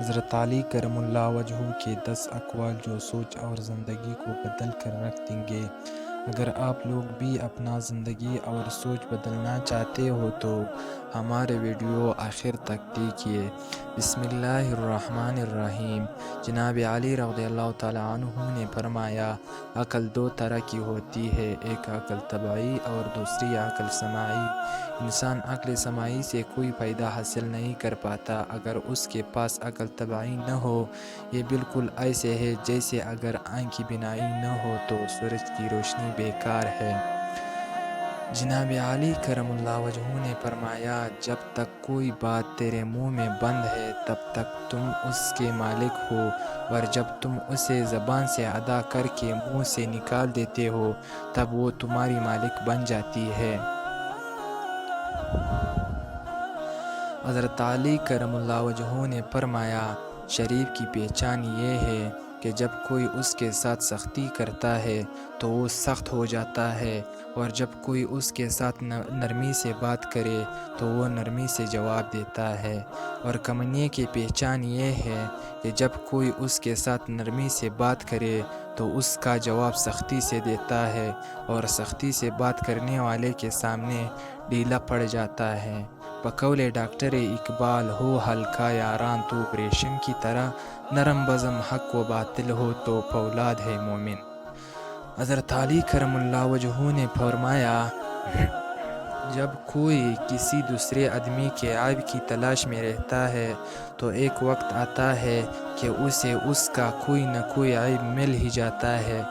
حضرت علی کرم اللہ وجہہ کے 10 اقوال جو سوچ اور زندگی کو بدل کر رکھ دیں گے۔ اگر آپ لوگ بھی اپنا زندگی اور سوچ بدلنا چاہتے ہو تو ہمارے ویڈیو آخر تک دیکھیے۔ بسم اللہ الرحمن الرحیم۔ جناب علی رضی اللہ تعالیٰ عنہ نے فرمایا، عقل 2 طرح کی ہوتی ہے، ایک عقل طبعی اور دوسری عقل سماعی۔ انسان عقل سماعی سے کوئی فائدہ حاصل نہیں کر پاتا اگر اس کے پاس عقل طبعی نہ ہو۔ یہ بالکل ایسے ہے جیسے اگر آنکھ کی بینائی نہ ہو تو سورج کی روشنی بیکار ہے۔ جناب علی کرم اللہ وجہہ نے فرمایا، جب تک کوئی بات تیرے منہ میں بند ہے تب تک تم اس کے مالک ہو، اور جب تم اسے زبان سے ادا کر کے منہ سے نکال دیتے ہو تب وہ تمہاری مالک بن جاتی ہے۔ حضرت علی کرم اللہ وجہہ نے فرمایا، شریف کی پہچان یہ ہے کہ جب کوئی اس کے ساتھ سختی کرتا ہے تو وہ سخت ہو جاتا ہے، اور جب کوئی اس کے ساتھ نرمی سے بات کرے تو وہ نرمی سے جواب دیتا ہے، اور کمینی کی پہچان یہ ہے کہ جب کوئی اس کے ساتھ نرمی سے بات کرے تو اس کا جواب سختی سے دیتا ہے، اور سختی سے بات کرنے والے کے سامنے ڈھیلا پڑ جاتا ہے۔ بقول ڈاکٹر اقبال، ہو ہلکا یاران تو ریشم کی طرح، نرم بزم حق و باطل ہو تو فولاد ہے مومن۔ حضرت علی کرم اللہ وجہہ نے فرمایا، جب کوئی کسی دوسرے آدمی کے عیب کی تلاش میں رہتا ہے تو ایک وقت آتا ہے کہ اسے اس کا کوئی نہ کوئی عیب مل ہی جاتا ہے۔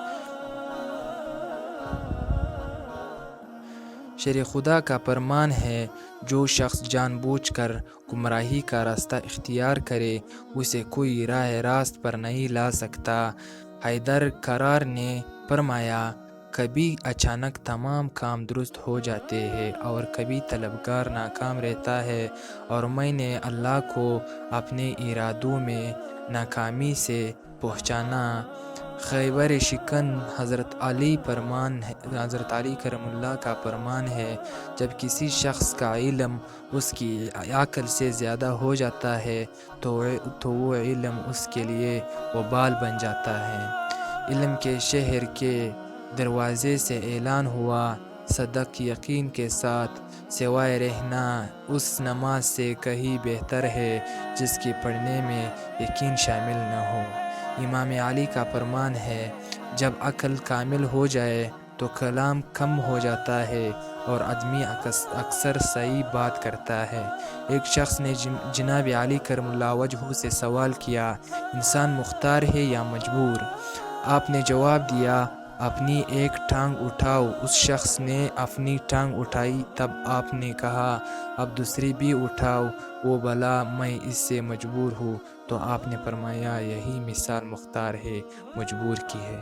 شرع خدا کا فرمان ہے، جو شخص جان بوجھ کر گمراہی کا راستہ اختیار کرے اسے کوئی راہ راست پر نہیں لا سکتا۔ حیدر کرار نے فرمایا، کبھی اچانک تمام کام درست ہو جاتے ہیں اور کبھی طلبگار ناکام رہتا ہے، اور میں نے اللہ کو اپنے ارادوں میں ناکامی سے پہچانا۔ خیبر شکن حضرت علی کرم اللہ کا فرمان ہے، جب کسی شخص کا علم اس کی عقل سے زیادہ ہو جاتا ہے تو وہ علم اس کے لیے وبال بن جاتا ہے۔ علم کے شہر کے دروازے سے اعلان ہوا، صدق یقین کے ساتھ سوائے رہنا اس نماز سے کہیں بہتر ہے جس کے پڑھنے میں یقین شامل نہ ہو۔ امام علی کا فرمان ہے، جب عقل کامل ہو جائے تو کلام کم ہو جاتا ہے اور آدمی اکثر صحیح بات کرتا ہے۔ ایک شخص نے جناب علی کرم اللہ وجہہ سے سوال کیا، انسان مختار ہے یا مجبور؟ آپ نے جواب دیا، اپنی ایک ٹانگ اٹھاؤ۔ اس شخص نے اپنی ٹانگ اٹھائی، تب آپ نے کہا، اب دوسری بھی اٹھاؤ۔ وہ بولا، میں اس سے مجبور ہوں۔ تو آپ نے فرمایا، یہی مثال مختار ہے، مجبور کی ہے۔